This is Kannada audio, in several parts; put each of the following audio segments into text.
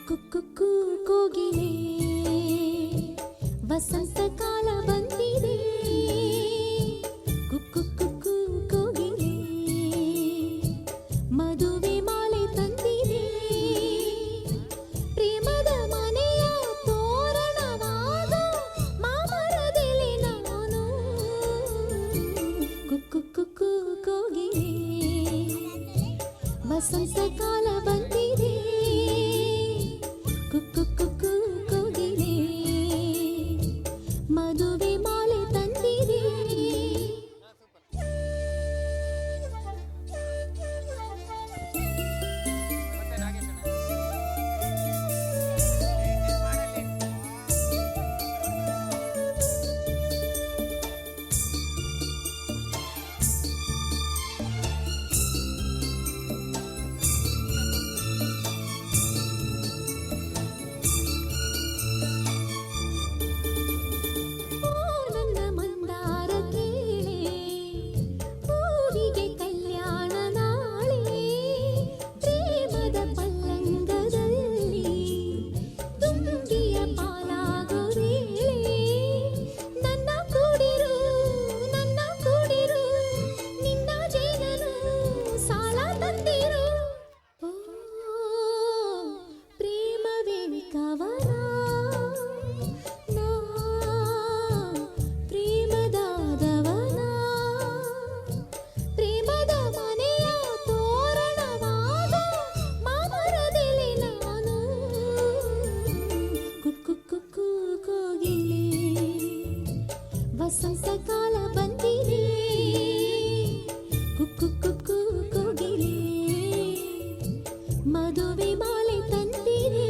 ಕುಕ್ಕು ಕೋಗಿಲೆ ವಸಂತ ಕಾಲ ಬಂದಿದೆ. ಕುಕ್ಕು ಕುಕ್ಕು ಕೋಗಿಲೆ ಮದುವೆ ಮಾಲೆ ತಂದಿದೆ. ಪ್ರೇಮದ ಮನೆಯ ತೋರಣವಾದ ಮಾಮರದೆಲೆ ನಾನು. ಕುಕ್ಕು ಕುಕ್ಕು ಕೋಗಿಲೆ ವಸಂತ ಕಾಲ ಬಂದಿದೆ. ಕುಕ್ಕು ಕುಕ್ಕು ಕೋಗಿಲೆ ಮದುವೆ ಮಾಲೆ ತಂದಿದೆ. ವಸಂತ ಕಾಲ ಬಂದಿದೆ. ಕುಕ್ಕು ಕುಕ್ಕು ಕೋಗಿಲೆ ಮದುವೆ ಮಾಲೆ ತಂದಿದೆ.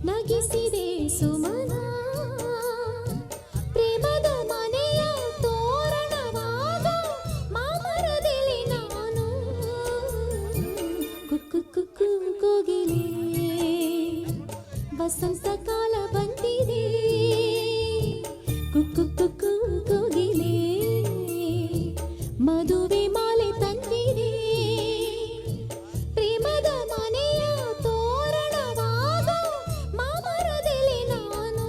ನಗಿಸಿದೆ ಸುಮನ ಪ್ರೇಮದ ಮನೆಯ ತೋರಣವಾದ ಮಾಮರದೆಲೆ ನಾನು. ಕುಕ್ಕು ಕುಕ್ಕು ಕೋಗಿಲೆ ವಸಂತ ಕಾಲ ಬಂದಿದೆ. ಕುಕ್ಕು ಕುಕ್ಕು ಕೋಗಿಲೆ ಮದುವೆ ಮಾಲೆ ತಂದಿದೆ. ಪ್ರೇಮದ ಮನೆಯ ತೋರಣವಾದ ಮಾಮರದೆಲೆ ನಾನು.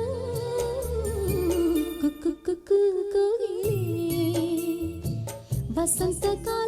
ಕುಕ್ಕು ಕುಕ್ಕು ಕೋಗಿಲೆ ವಸಂತ ಕಾಲ